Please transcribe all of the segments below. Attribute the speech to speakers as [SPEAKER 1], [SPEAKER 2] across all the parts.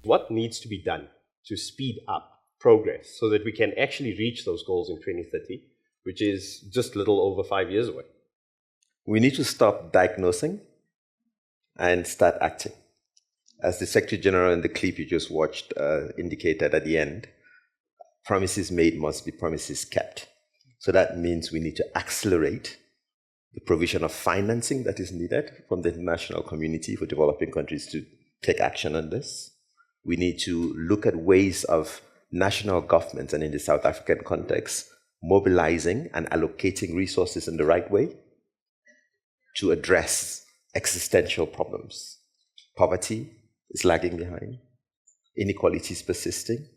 [SPEAKER 1] What needs to be done to speed up progress so that we can actually reach those goals in 2030, which is just a little over 5 years away?
[SPEAKER 2] We need to stop diagnosing and start acting. As the Secretary General in the clip you just watched indicated at the end, promises made must be promises kept. So that means we need to accelerate the provision of financing that is needed from the international community for developing countries to take action on this. We need to look at ways of national governments, and in the South African context, mobilizing and allocating resources in the right way to address existential problems. Poverty is lagging behind, inequality is persisting,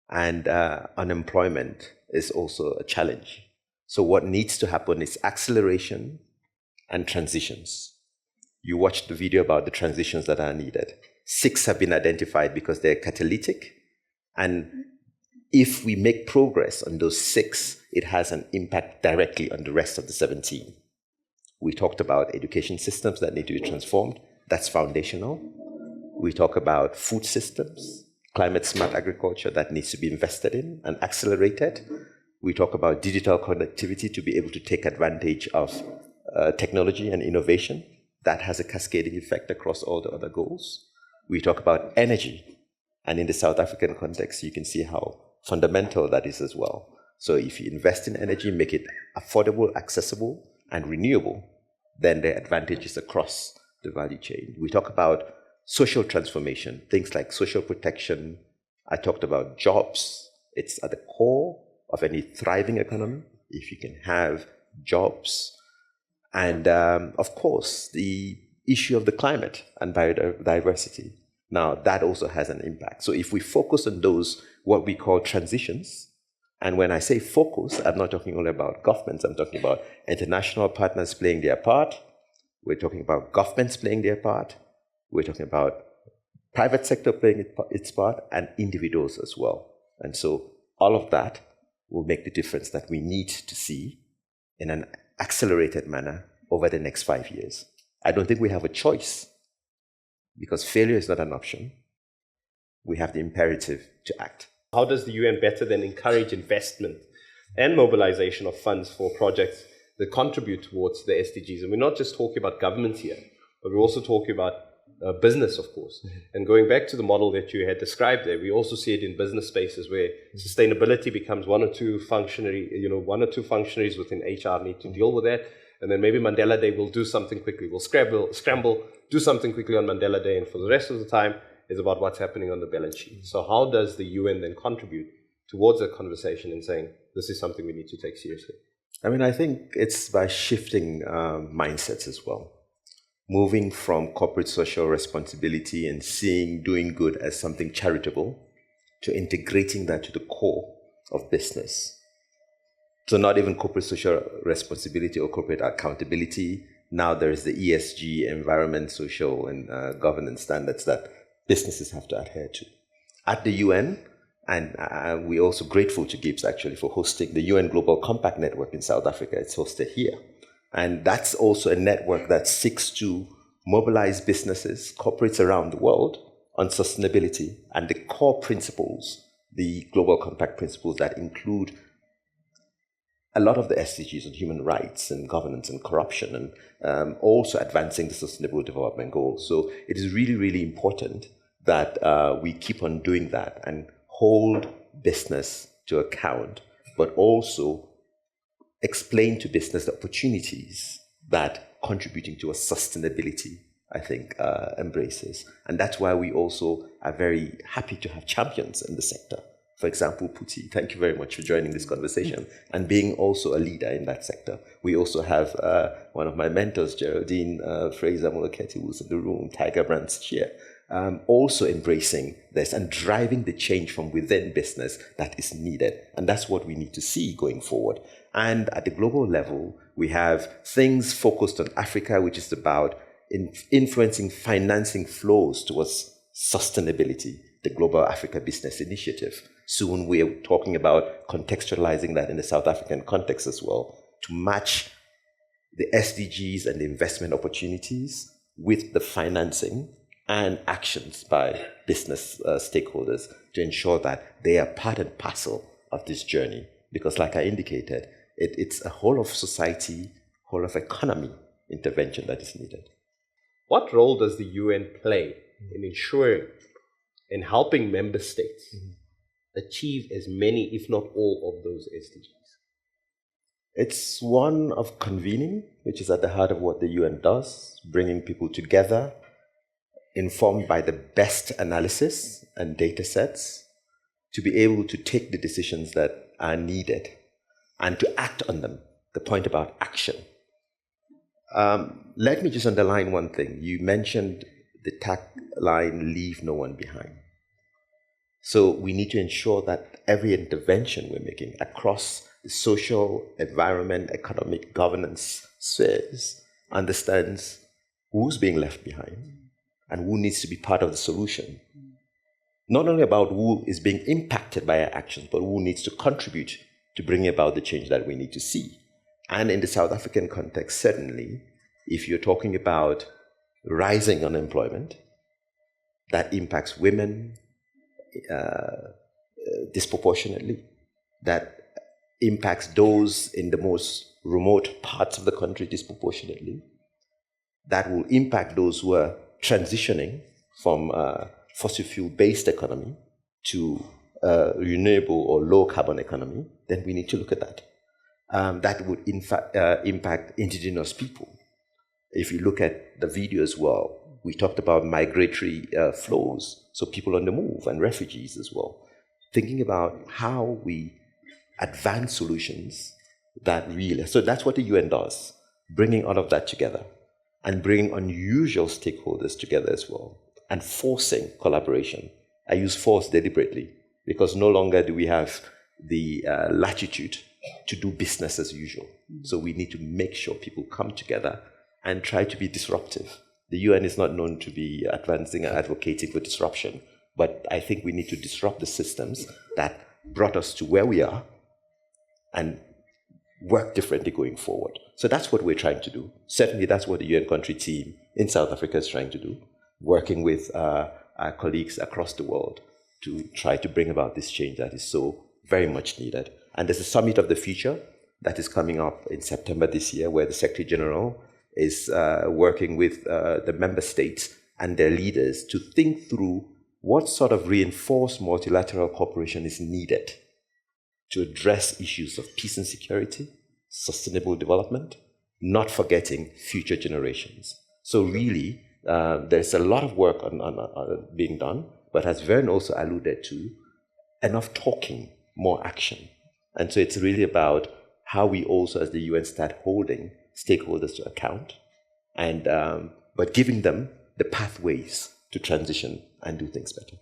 [SPEAKER 2] and unemployment is also a challenge. So what needs to happen is acceleration and transitions. You watched the video about the transitions that are needed. 6 have been identified because they're catalytic. And if we make progress on those 6, it has an impact directly on the rest of the 17. We talked about education systems that need to be transformed. That's foundational. We talk about food systems, climate smart agriculture that needs to be invested in and accelerated. We talk about digital connectivity to be able to take advantage of technology and innovation. That has a cascading effect across all the other goals. We talk about energy. And in the South African context, you can see how fundamental that is as well. So if you invest in energy, make it affordable, accessible, and renewable, then there are advantages across the value chain. We talk about social transformation, things like social protection. I talked about jobs. It's at the core of any thriving economy, if you can have jobs. And of course, the issue of the climate and biodiversity. Now, that also has an impact. So if we focus on those, what we call transitions, and when I say focus, I'm not talking only about governments, I'm talking about international partners playing their part. We're talking about governments playing their part. We're talking about private sector playing its part, and individuals as well. And so all of that will make the difference that we need to see in an accelerated manner over the next 5 years. I don't think we have a choice, because failure is not an option. We have the imperative to act.
[SPEAKER 1] How does the UN better than encourage investment and mobilization of funds for projects that contribute towards the SDGs? And we're not just talking about governments here, but we're also talking about business, of course. Mm-hmm. And going back to the model that you had described there, we also see it in business spaces where sustainability becomes one or two functionaries within HR need to deal with that. And then maybe Mandela Day will do something quickly. We'll scramble, do something quickly on Mandela Day. And for the rest of the time, is about what's happening on the balance sheet. So how does the UN then contribute towards that conversation and saying, this is something we need to take seriously?
[SPEAKER 2] I mean, I think it's by shifting mindsets as well. Moving from corporate social responsibility and seeing doing good as something charitable to integrating that to the core of business. So not even corporate social responsibility or corporate accountability. Now there is the ESG, environment, social, and governance standards that businesses have to adhere to. At the UN, and we're also grateful to GIBS actually for hosting the UN Global Compact Network in South Africa. It's hosted here. And that's also a network that seeks to mobilize businesses, corporates around the world on sustainability and the core principles, the Global Compact principles that include a lot of the SDGs on human rights and governance and corruption, and also advancing the Sustainable Development Goals. So it is really, really important that we keep on doing that and hold business to account, but also explain to business the opportunities that contributing to a sustainability, I think, embraces. And that's why we also are very happy to have champions in the sector. For example, Puti, thank you very much for joining this conversation and being also a leader in that sector. We also have one of my mentors, Geraldine Fraser-Moleketi, who's in the room, Tiger Brands Chair, also embracing this and driving the change from within business that is needed. And that's what we need to see going forward. And at the global level, we have things focused on Africa, which is about influencing financing flows towards sustainability, the Global Africa Business Initiative. Soon we are talking about contextualizing that in the South African context as well, to match the SDGs and the investment opportunities with the financing and actions by business stakeholders to ensure that they are part and parcel of this journey. Because like I indicated, it's a whole of society, whole of economy intervention that is needed.
[SPEAKER 1] What role does the UN play in ensuring and helping member states achieve as many, if not all, of those SDGs?
[SPEAKER 2] It's one of convening, which is at the heart of what the UN does, bringing people together, informed by the best analysis and data sets, to be able to take the decisions that are needed and to act on them. The point about action. Let me just underline one thing. You mentioned the tagline, leave no one behind. So we need to ensure that every intervention we're making across the social, environment, economic, governance spheres understands who's being left behind and who needs to be part of the solution. Not only about who is being impacted by our actions, but who needs to contribute to bring about the change that we need to see. And in the South African context, certainly, if you're talking about rising unemployment, that impacts women disproportionately, that impacts those in the most remote parts of the country disproportionately, that will impact those who are transitioning from fossil fuel-based economy to renewable or low-carbon economy, then we need to look at that. That would, in fact, impact indigenous people. If you look at the video as well, we talked about migratory flows, so people on the move and refugees as well. Thinking about how we advance solutions that really, so that's what the UN does, bringing all of that together and bringing unusual stakeholders together as well and forcing collaboration. I use force deliberately because no longer do we have the latitude to do business as usual. So we need to make sure people come together and try to be disruptive. The UN is not known to be advancing or advocating for disruption, but I think we need to disrupt the systems that brought us to where we are and work differently going forward. So that's what we're trying to do. Certainly that's what the UN country team in South Africa is trying to do, working with our colleagues across the world to try to bring about this change that is so very much needed. And there's a Summit of the Future that is coming up in September this year, where the Secretary General is working with the member states and their leaders to think through what sort of reinforced multilateral cooperation is needed to address issues of peace and security, sustainable development, not forgetting future generations. So really, there's a lot of work on being done, but as Vern also alluded to, enough talking, more action. And so it's really about how we also, as the UN, start holding stakeholders to account, and but giving them the pathways to transition and do things better.